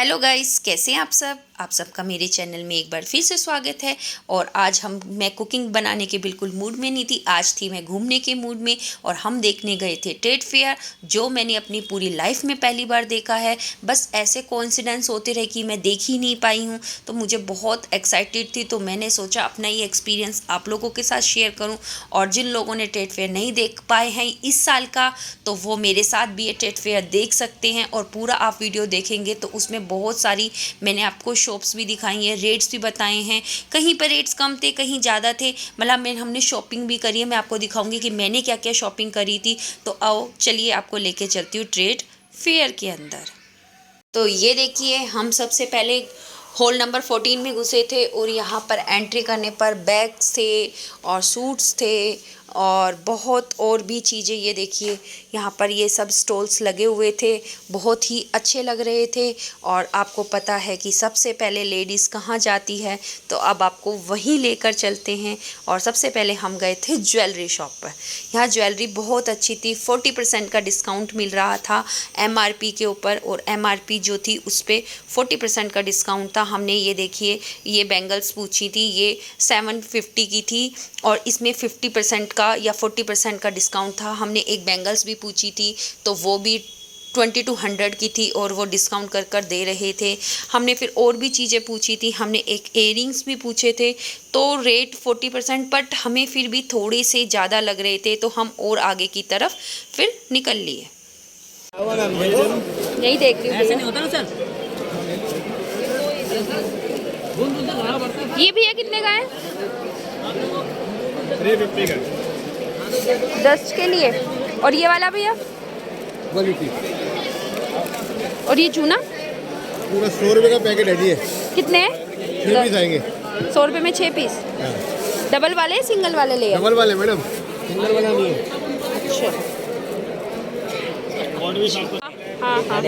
Hello guys, कैसे हैं आप सब। आप सबका मेरे चैनल में एक बार फिर से स्वागत है। और आज मैं कुकिंग बनाने के बिल्कुल मूड में नहीं थी। आज थी मैं घूमने के मूड में और हम देखने गए थे ट्रेड फेयर, जो मैंने अपनी पूरी लाइफ में पहली बार देखा है। बस ऐसे कोइंसिडेंस होते रहे कि मैं देख ही नहीं पाई हूँ, तो मुझे बहुत एक्साइटेड थी। तो मैंने सोचा अपना ये एक्सपीरियंस आप लोगों के साथ शेयर करूँ। और जिन लोगों ने ट्रेड फेयर नहीं देख पाए हैं इस साल का, तो वो मेरे साथ भी ये ट्रेड फेयर देख सकते हैं। और पूरा आप वीडियो देखेंगे तो उसमें बहुत सारी मैंने आपको शॉप्स भी दिखाई हैं, रेट्स भी बताए हैं। कहीं पर रेट्स कम थे, कहीं ज़्यादा थे। मतलब हमने शॉपिंग भी करी है। मैं आपको दिखाऊंगी कि मैंने क्या क्या शॉपिंग करी थी। तो आओ चलिए आपको लेके चलती हूँ ट्रेड फेयर के अंदर। तो ये देखिए, हम सबसे पहले हॉल नंबर 14 में घुसे थे और यहाँ पर एंट्री करने पर बैग्स थे और सूट्स थे और बहुत और भी चीज़ें। ये देखिए, यहाँ पर ये सब स्टॉल्स लगे हुए थे, बहुत ही अच्छे लग रहे थे। और आपको पता है कि सबसे पहले लेडीज़ कहाँ जाती है, तो अब आपको वहीं लेकर चलते हैं। और सबसे पहले हम गए थे ज्वेलरी शॉप पर। यहाँ ज्वेलरी बहुत अच्छी थी, 40% का डिस्काउंट मिल रहा था MRP के ऊपर। और MRP जो थी उस पर 40% का डिस्काउंट था। हमने ये देखिए, ये बैंगल्स पूछी थी, ये 750 की थी और इसमें 50% का या 40% का डिस्काउंट था। हमने एक बैंगल्स भी पूछी थी, तो वो भी 2200 की थी और वो डिस्काउंट कर दे रहे थे। हमने फिर और भी चीज़ें पूछी थी। हमने एक इयररिंग्स भी पूछे थे, तो रेट 40%, बट हमें फिर भी थोड़े से ज़्यादा लग रहे थे, तो हम और आगे की तरफ फिर निकल लिए। यही देख रही हूँ। ऐसे नहीं होता ना सर। ये भैया कितने का है? 350 का 10 के लिए। और ये वाला भैया? और ये चूना पूरा 100 रुपये का पैकेट है जी। कितने हैं? 6 पीस आएंगे। 100 रुपये में 6 पीस। डबल वाले सिंगल वाले ले? डबल वाले मैडम, सिंगल वाला नहीं है। अच्छा, हाँ हाँ।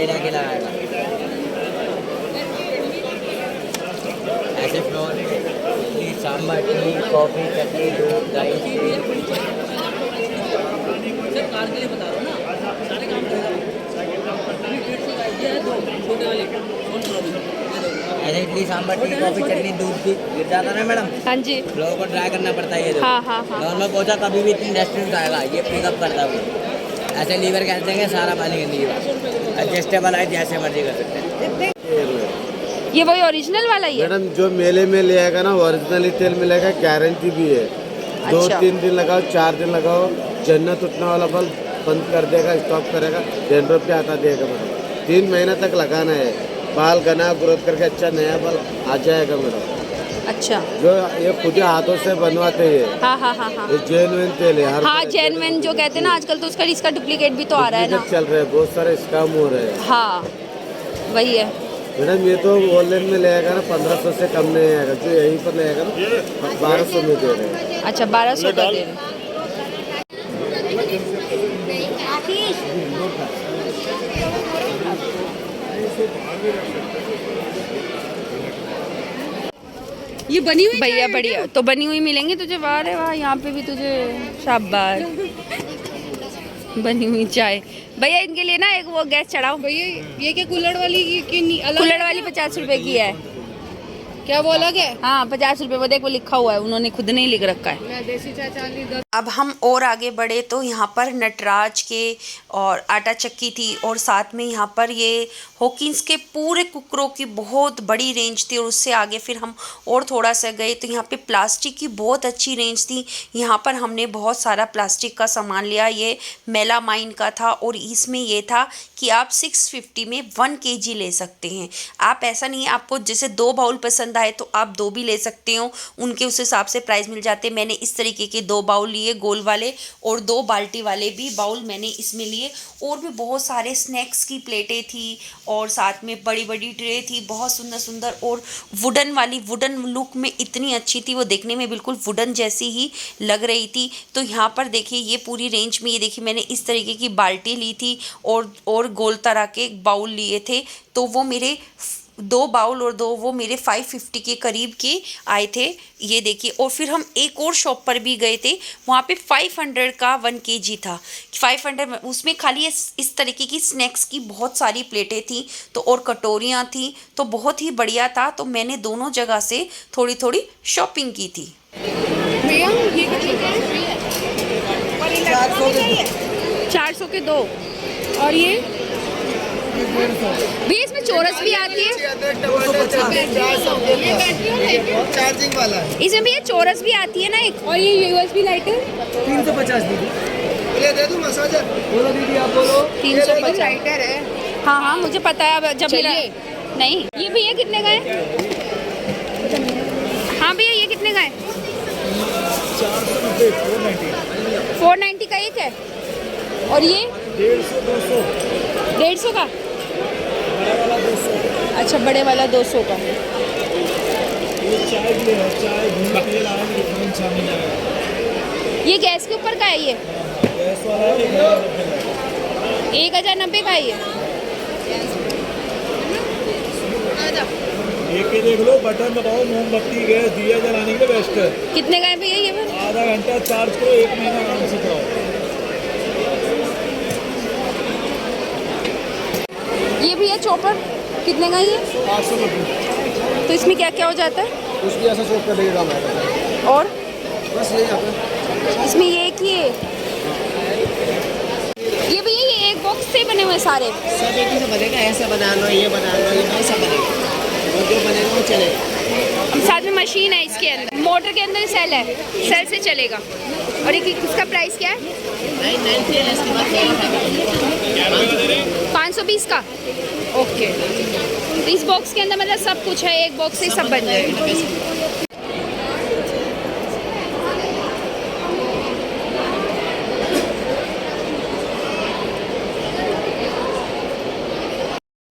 ऐसे फ्लोर इडली सांभर टी कॉफ़ी चटनी दूध दही सर कार के लिए बता रहा हूँ ना, सारे काम ऐसे इडली सांभर टी कॉफ़ी चटनी दूध की गिर जाता ना मैडम। हाँ जी, लोगों को ट्राई करना पड़ता है ये। हाँ हाँ हाँ। नॉर्मल पहुँचा कभी भी इतनी रेस्टोरेंट आएगा, ये पिकअप करता है। ऐसे लीवर कह देंगे सारा पानी के लीवर एडजस्टेबल है, जैसे मर्जी कर सकते हैं। ये वही ओरिजिनल वाला ही है मैडम, जो मेले में ले आएगा ना ओरिजिनल ही तेल मिलेगा, गारंटी भी है। अच्छा। 2-3 दिन लगाओ, 4 दिन लगाओ, जन्नत उठने वाला बल बंद कर देगा, स्टॉप करेगा, डेंड्रफ पे आता देगा मैडम। 3 महीना तक लगाना है, बाल घना ग्रोथ करके अच्छा नया बाल आ जाएगा मैडम। अच्छा, जो ये खुद हाथों से बनवाते हैं, हाँ हाँ हाँ हाँ ये जेन्युइन तेल है। हर हाँ, जेन्युइन जो कहते हैं ना, आजकल तो इसका डुप्लीकेट भी तो आ रहा है ना। चल रहे हैं, बहुत सारे स्कैम हो रहे हैं। हाँ वही है मैडम, ये तो ऑनलाइन में ले आएगा ना 1500 से कम नहीं आएगा। जो यहीं पर ले आएगा ना 1200 में दे रहे हैं। अच्छा, 1200 का दे रहे हैं। ये बनी हुई भैया बढ़िया तो बनी हुई मिलेंगी तुझे। वाह रे वाह, यहाँ पे भी तुझे शाबाश। बनी हुई चाय भैया, इनके लिए ना एक वो गैस चढ़ाओ। भैया ये क्या कुल्हड़ वाली की नहीं अलग? कुल्हड़ वाली 50 रुपए की है। क्या वो अलग है? हाँ 50 रुपए, वो देखो लिखा हुआ है, उन्होंने खुद नहीं लिख रखा है। मैं देसी चाय चाली 10। अब हम और आगे बढ़े तो यहाँ पर नटराज के और आटा चक्की थी, और साथ में यहाँ पर ये हॉकिंस के पूरे कुकरों की बहुत बड़ी रेंज थी। और उससे आगे फिर हम और थोड़ा सा गए तो यहाँ पे प्लास्टिक की बहुत अच्छी रेंज थी। यहाँ पर हमने बहुत सारा प्लास्टिक का सामान लिया। ये मेलामाइन का था और इसमें ये था कि आप 650 में 1 kg ले सकते हैं। आप ऐसा नहीं है, आपको जैसे 2 बाउल पसंद आए तो आप 2 भी ले सकते हो, उनके उस हिसाब से प्राइस मिल जाते। मैंने इस तरीके के 2 बाउल लिए, गोल वाले, और 2 बाल्टी वाले भी बाउल मैंने इसमें लिए। और भी बहुत सारे स्नैक्स की प्लेटें थी और साथ में बड़ी बड़ी ट्रे थी, बहुत सुंदर सुंदर। और वुडन लुक में इतनी अच्छी थी, वो देखने में बिल्कुल वुडन जैसी ही लग रही थी। तो यहाँ पर देखिए, ये पूरी रेंज में ये देखिए मैंने इस तरीके की बाल्टी ली थी और गोल तरह के बाउल लिए थे। तो वो मेरे 2 बाउल और 2 वो मेरे 550 के करीब के आए थे, ये देखिए। और फिर हम एक और शॉप पर भी गए थे, वहाँ पे 500 का 1 केजी था। 500 में उसमें खाली इस तरीके की स्नैक्स की बहुत सारी प्लेटें थी, तो और कटोरियाँ थी, तो बहुत ही बढ़िया था। तो मैंने दोनों जगह से थोड़ी थोड़ी शॉपिंग की थी। भैया ये कितने का है? 400 के 2। और ये भैया इसमें चोरस भी आती है? चार्जिंग वाला है। इसमें भैया चोरस भी आती है ना एक। और ये यूएसबी लाइटर 350 दीदी। ये दे दूं मसाजर? बोलो दीदी, आप बोलो। 350 लाइटर है। हाँ हाँ मुझे पता है। अब जब मेरा चाहिए? नहीं, ये भैया कितने का है? हाँ भैया ये कितने का है? 490 का एक है। और ये 150 का? अच्छा, बड़े वाला 200 का। ये गैस के ऊपर का है? ये 1090 का है ये। एक ही देख लो, बटन दबाओ, मोमबत्ती गैस दिया जलाने के लिए बेस्ट है। कितने का है भैया ये फिर? आधा घंटा चार्ज करो, 1 महीना आराम से चलाओ। ये भैया चॉपर कितने का है ये? 800 रुपये। तो इसमें क्या क्या हो जाता है? कुछ भी ऐसा शॉप कर देगा हमारा। और बस यही आता है। इसमें ये एक ही है। ये भैया ये एक बॉक्स से बने हुए सारे? सब एक ही से बनेगा, ऐसा बना लो, ये बना लो, ये ऐसा बनेगा, वो जो बनेगा वो चलेगा। साथ में मशीन है इसके अंदर, मोटर के अंदर सेल है, सेल से चलेगा। और एक इसका प्राइस क्या है? 990 है, इसके बाद 520 का। ओके, तो इस बॉक्स के अंदर मतलब सब कुछ है, एक बॉक्स से सब बन जाएगा।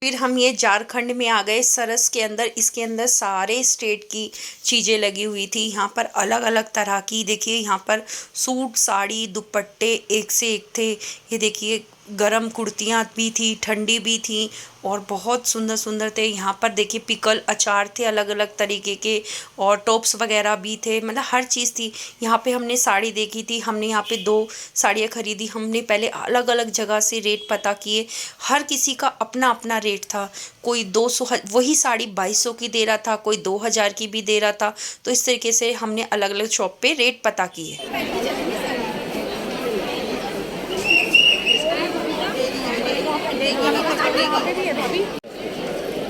फिर हम ये झारखंड में आ गए, सरस के अंदर। इसके अंदर सारे स्टेट की चीज़ें लगी हुई थी। यहाँ पर अलग अलग तरह की, देखिए यहाँ पर सूट, साड़ी, दुपट्टे एक से एक थे। ये देखिए गरम कुर्तियाँ भी थी, ठंडी भी थी, और बहुत सुंदर सुंदर थे। यहाँ पर देखिए पिकल अचार थे अलग अलग तरीके के, और टॉप्स वगैरह भी थे, मतलब हर चीज़ थी। यहाँ पे हमने साड़ी देखी थी, हमने यहाँ पे 2 साड़ियाँ खरीदी। हमने पहले अलग अलग जगह से रेट पता किए, हर किसी का अपना अपना रेट था। कोई 200 वही साड़ी 2200 की दे रहा था, कोई 2000 की भी दे रहा था। तो इस तरीके से हमने अलग अलग शॉप पे रेट पता किए।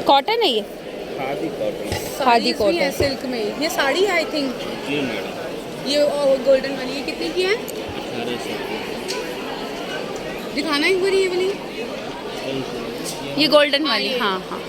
कॉटन है ये? खादी कॉटन है सिल्क में। ये साड़ी है आई थिंक। ये गोल्डन वाली ये कितने की है? 1800। दिखाना एक बार ये वाली। ये गोल्डन वाली, हाँ हाँ।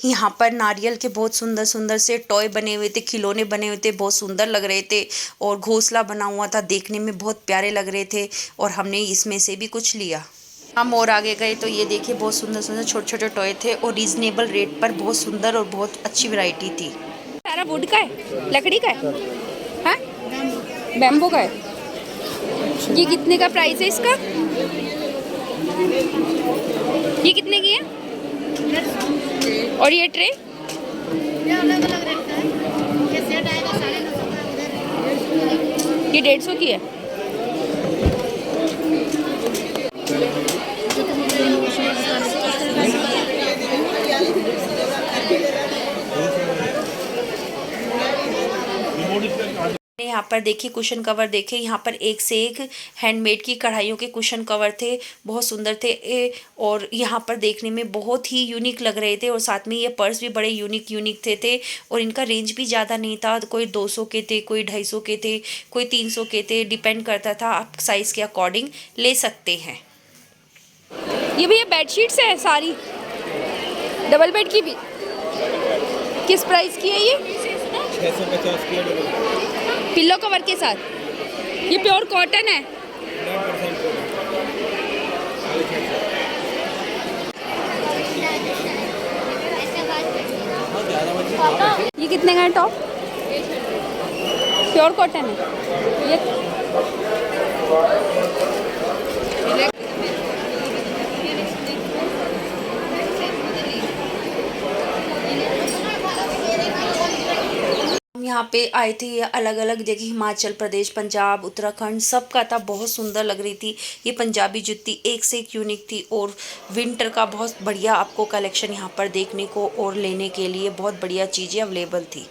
यहाँ पर नारियल के बहुत सुंदर सुंदर से टॉय बने हुए थे, खिलौने बने हुए थे, बहुत सुंदर लग रहे थे। और घोंसला बना हुआ था, देखने में बहुत प्यारे लग रहे थे। और हमने इसमें से भी कुछ लिया। हम और आगे गए तो ये देखिए बहुत सुंदर सुंदर छोटे छोटे टॉय थे, और रीजनेबल रेट पर बहुत सुंदर और बहुत अच्छी वैरायटी थी। सारा वुड का है, लकड़ी का है, हाँ बैम्बू का है। ये कितने का प्राइस है इसका? ये कितने की है? और ये ट्रे? अलग अलग रेट का है। ये सेट आएगा 950 का। ये 150 की है। यहाँ पर देखिए कुशन कवर देखे, यहाँ पर एक से एक हैंडमेड की कढ़ाइयों के कुशन कवर थे, बहुत सुंदर थे। और यहाँ पर देखने में बहुत ही यूनिक लग रहे थे। और साथ में ये पर्स भी बड़े यूनिक थे। और इनका रेंज भी ज़्यादा नहीं था, कोई 200 के थे, कोई 250 के थे, कोई 300 के थे, डिपेंड करता था, आप साइज़ के अकॉर्डिंग ले सकते हैं। ये भैया बेडशीट्स है सारी, डबल बेड की भी। किस प्राइस की है ये? 650 की पिल्लो कवर के साथ। ये प्योर कॉटन है। ये कितने का है टॉप? प्योर कॉटन है ये। हम यहाँ पे आए थे, ये अलग अलग जगह हिमाचल प्रदेश, पंजाब, उत्तराखंड सबका था, बहुत सुंदर लग रही थी। ये पंजाबी जुत्ती एक से एक यूनिक थी और विंटर का बहुत बढ़िया आपको कलेक्शन यहाँ पर देखने को और लेने के लिए बहुत बढ़िया चीज़ें अवेलेबल थी।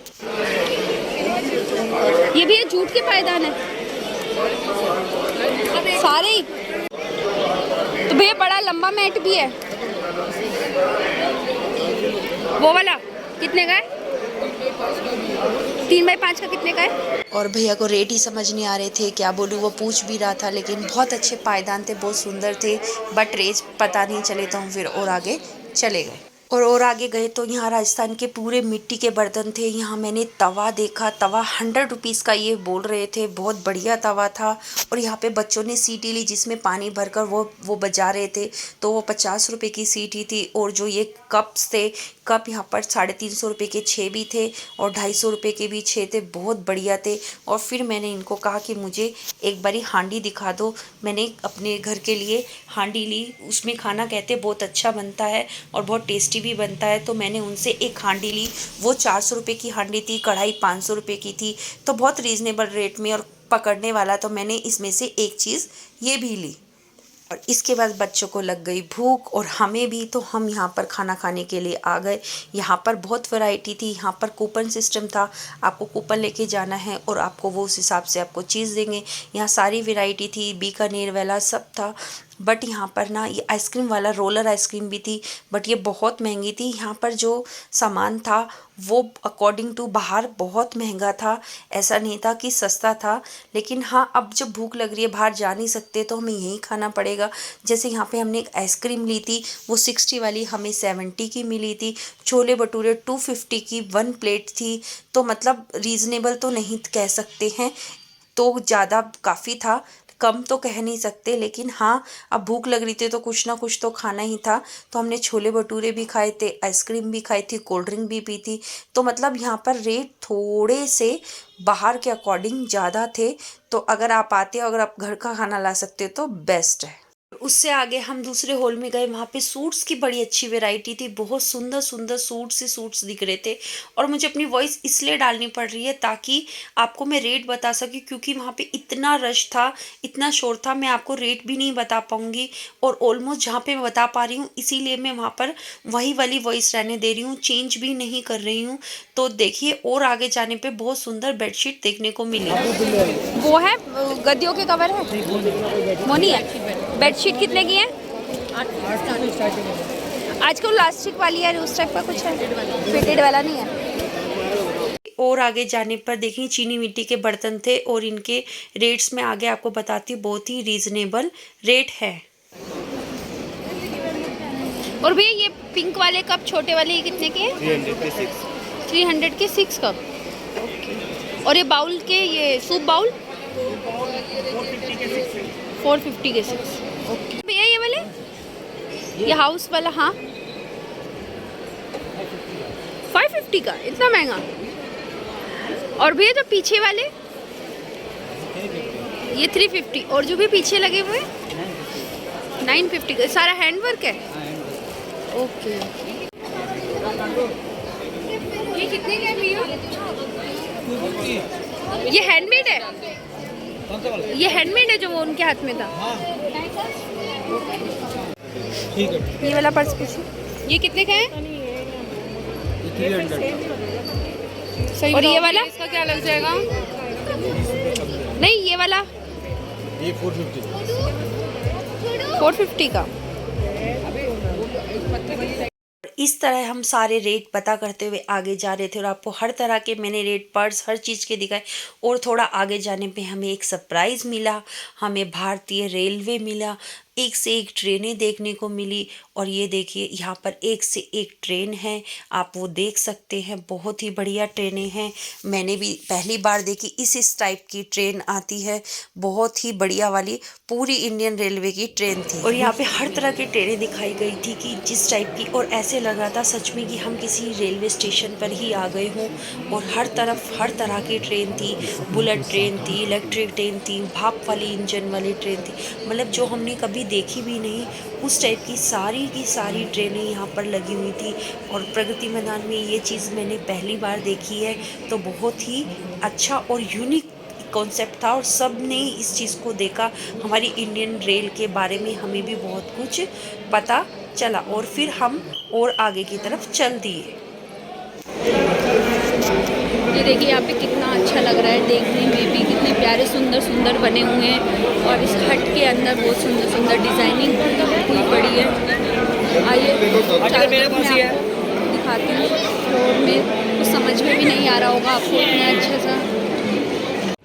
ये भी जूट के पायदान है सारे ही। तो भैया बड़ा लंबा मैट भी है, वो वाला कितने का है? 3x5 का कितने का है? और भैया को रेट ही समझ नहीं आ रहे थे, क्या बोलूँ, वो पूछ भी रहा था, लेकिन बहुत अच्छे पायदान थे, बहुत सुंदर थे, बट रेट पता नहीं चले तो हम फिर और आगे चले गए। और आगे गए तो यहाँ राजस्थान के पूरे मिट्टी के बर्तन थे। यहाँ मैंने तवा देखा, तवा 100 रुपीज़ का ये बोल रहे थे, बहुत बढ़िया तवा था। और यहाँ पे बच्चों ने सीटी ली जिसमें पानी भरकर वो बजा रहे थे, तो वो 50 रुपये की सीटी थी। और जो ये कप्स थे, कप यहाँ पर 350 रुपये के 6 भी थे और 250 रुपये के भी 6 थे, बहुत बढ़िया थे। और फिर मैंने इनको कहा कि मुझे एक बारी हांडी दिखा दो। मैंने अपने घर के लिए हांडी ली, उसमें खाना कहते बहुत अच्छा बनता है और बहुत टेस्टी भी बनता है। तो मैंने उनसे एक हांडी ली, वो 400 रुपये की हांडी थी, कढ़ाई 500 रुपये की थी, तो बहुत रीज़नेबल रेट में और पकड़ने वाला। तो मैंने इसमें से एक चीज़ ये भी ली। और इसके बाद बच्चों को लग गई भूख और हमें भी, तो हम यहाँ पर खाना खाने के लिए आ गए। यहाँ पर बहुत वैरायटी थी, यहाँ पर कूपन सिस्टम था, आपको कूपन लेके जाना है और आपको वो उस हिसाब से आपको चीज़ देंगे। यहाँ सारी वैरायटी थी, बीकानेर वाला सब था। बट यहाँ पर ना ये आइसक्रीम वाला रोलर आइसक्रीम भी थी, बट ये बहुत महंगी थी। यहाँ पर जो सामान था वो अकॉर्डिंग टू बाहर बहुत महंगा था, ऐसा नहीं था कि सस्ता था। लेकिन हाँ, अब जब भूख लग रही है, बाहर जा नहीं सकते, तो हमें यहीं खाना पड़ेगा। जैसे यहाँ पे हमने एक आइसक्रीम ली थी, वो 60 वाली हमें 70 की मिली थी। छोले भटूरे 250 की 1 प्लेट थी, तो मतलब रीज़नेबल तो नहीं कह सकते हैं, तो ज़्यादा काफ़ी था, कम तो कह नहीं सकते। लेकिन हाँ, अब भूख लग रही थी तो कुछ ना कुछ तो खाना ही था। तो हमने छोले भटूरे भी खाए थे, आइसक्रीम भी खाई थी, कोल्ड ड्रिंक भी पी थी। तो मतलब यहाँ पर रेट थोड़े से बाहर के अकॉर्डिंग ज़्यादा थे। तो अगर आप आते हो, अगर आप घर का खाना ला सकते हो तो बेस्ट है। उससे आगे हम दूसरे हॉल में गए, वहाँ पे सूट्स की बड़ी अच्छी वैरायटी थी, बहुत सुंदर सुंदर सूट्स ही सूट्स दिख रहे थे। और मुझे अपनी वॉइस इसलिए डालनी पड़ रही है ताकि आपको मैं रेट बता सकी, क्योंकि वहाँ पे इतना रश था, इतना शोर था, मैं आपको रेट भी नहीं बता पाऊँगी। और ऑलमोस्ट जहाँ पे मैं बता पा रही हूँ, इसीलिए मैं वहाँ पर वही वाली वॉइस रहने दे रही हूँ, चेंज भी नहीं कर रही हूँ। तो देखिए, और आगे जाने पर बहुत सुंदर बेडशीट देखने को मिली। वो है गद्दियों के कवर है, वो नहीं है। बेडशीट कितने की है? आजकल प्लास्टिक वाली है, उस टाइप का कुछ है, फिटेड वाला नहीं है। और आगे जाने पर देखिए चीनी मिट्टी के बर्तन थे और इनके रेट्स में आगे आपको बताती हूँ, बहुत ही रीजनेबल रेट है। और भैया ये पिंक वाले कप छोटे वाले ये कितने के हैं? 300 के 6 कप। और ये बाउल के, ये सूप बाउल 450 के 6। ओके भैया ये वाले, ये हाउस वाला, हाँ 550 का, इतना महंगा। और भैया जो पीछे वाले ये 350, और जो भी पीछे लगे हुए 950 का, सारा हैंडवर्क है। ओके ये कितने का है भैया? ये हैंडमेड है, ये हैंडमेड है जो वो उनके हाथ में था। ठीक है। ये वाला पर्स पूछो, ये कितने का है? 300। सही। और ये वाला इसका क्या लग जाएगा? नहीं, ये वाला ये 450। 450 का। इस तरह हम सारे रेट पता करते हुए आगे जा रहे थे और आपको हर तरह के मैंने रेट पर्स हर चीज़ के दिखाए। और थोड़ा आगे जाने पे हमें एक सरप्राइज़ मिला, हमें भारतीय रेलवे मिला। एक से एक ट्रेनें देखने को मिली। और ये देखिए यहाँ पर एक से एक ट्रेन है, आप वो देख सकते हैं, बहुत ही बढ़िया ट्रेनें हैं। मैंने भी पहली बार देखी इस टाइप की ट्रेन आती है, बहुत ही बढ़िया वाली पूरी इंडियन रेलवे की ट्रेन थी। और यहाँ पे हर तरह की ट्रेनें दिखाई गई थी कि जिस टाइप की, और ऐसे लगा था सच में कि हम किसी रेलवे स्टेशन पर ही आ गए हों। और हर तरफ हर तरह की ट्रेन थी, बुलेट ट्रेन थी, इलेक्ट्रिक ट्रेन थी, भाप वाली इंजन वाली ट्रेन थी, मतलब जो हमने कभी देखी भी नहीं उस टाइप की सारी ट्रेनें यहाँ पर लगी हुई थी। और प्रगति मैदान में ये चीज़ मैंने पहली बार देखी है, तो बहुत ही अच्छा और यूनिक कॉन्सेप्ट था और सब ने इस चीज़ को देखा। हमारी इंडियन रेल के बारे में हमें भी बहुत कुछ पता चला और फिर हम और आगे की तरफ चल दिए। ये देखिए यहाँ पे कितना अच्छा लग रहा है देखने में भी, कितने प्यारे सुंदर सुंदर बने हुए हैं। और इस हट के अंदर बहुत सुंदर सुंदर डिज़ाइनिंग हुई पड़ी है। आइए चारों तरफ मैं आपको दिखाती हूँ। फ्लोर में कुछ समझ में भी नहीं आ रहा होगा आपको, इतना अच्छा सा।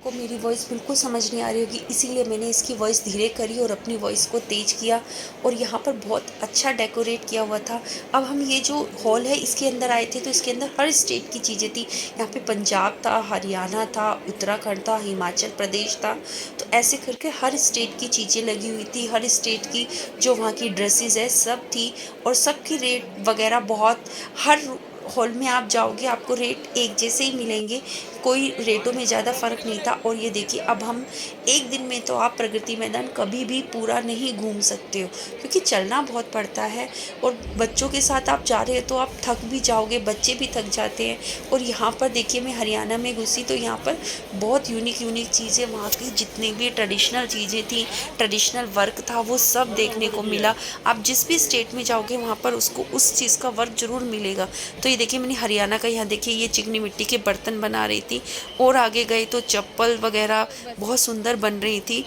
को मेरी वॉइस बिल्कुल समझ नहीं आ रही होगी, इसीलिए मैंने इसकी वॉइस धीरे करी और अपनी वॉइस को तेज किया। और यहाँ पर बहुत अच्छा डेकोरेट किया हुआ था। अब हम ये जो हॉल है इसके अंदर आए थे, तो इसके अंदर हर स्टेट की चीज़ें थी। यहाँ पे पंजाब था, हरियाणा था, उत्तराखंड था, हिमाचल प्रदेश था, तो ऐसे करके हर स्टेट की चीज़ें लगी हुई थी। हर स्टेट की जो वहाँ की ड्रेसेस है सब थी, और सबकी रेट वगैरह बहुत, हर हॉल में आप जाओगे आपको रेट एक जैसे ही मिलेंगे, कोई रेटों में ज़्यादा फ़र्क नहीं था। और ये देखिए अब हम एक दिन में तो आप प्रगति मैदान कभी भी पूरा नहीं घूम सकते हो, क्योंकि चलना बहुत पड़ता है। और बच्चों के साथ आप जा रहे हो तो आप थक भी जाओगे, बच्चे भी थक जाते हैं। और यहाँ पर देखिए मैं हरियाणा में घुसी तो यहाँ पर बहुत यूनिक चीज़ें, वहाँ की जितनी भी ट्रेडिशनल चीज़ें थी, ट्रेडिशनल वर्क था, वो सब देखने को मिला। आप जिस भी स्टेट में जाओगे वहाँ पर उसको उस चीज़ का वर्क ज़रूर मिलेगा। तो ये देखिए मैंने हरियाणा का, यहाँ देखिए ये चिकनी मिट्टी के बर्तन बना रही थी, और आगे गए तो चप्पल वगैरह बहुत सुंदर बन रही थी।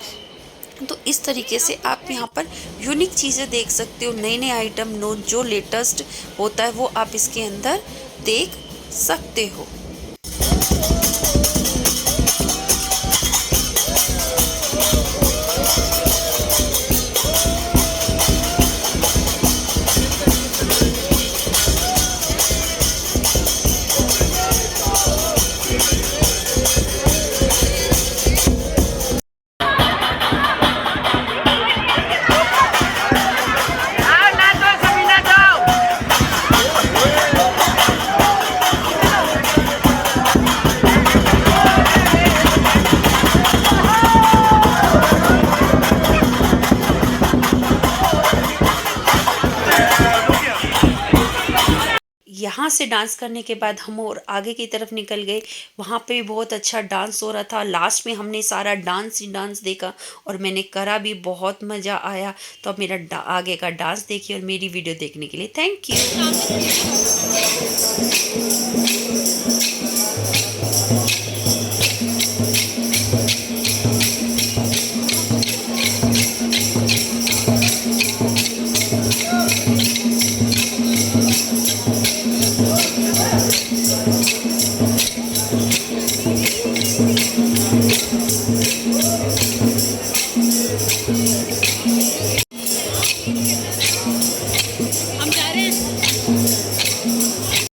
तो इस तरीके से आप यहाँ पर यूनिक चीज़ें देख सकते हो, नए नए आइटम, नो जो लेटेस्ट होता है वो आप इसके अंदर देख सकते हो। यहाँ से डांस करने के बाद हम और आगे की तरफ निकल गए। वहाँ पे भी बहुत अच्छा डांस हो रहा था। लास्ट में हमने सारा डांस ही डांस देखा और मैंने करा भी, बहुत मज़ा आया। तो अब मेरा आगे का डांस देखिए और मेरी वीडियो देखने के लिए थैंक यू।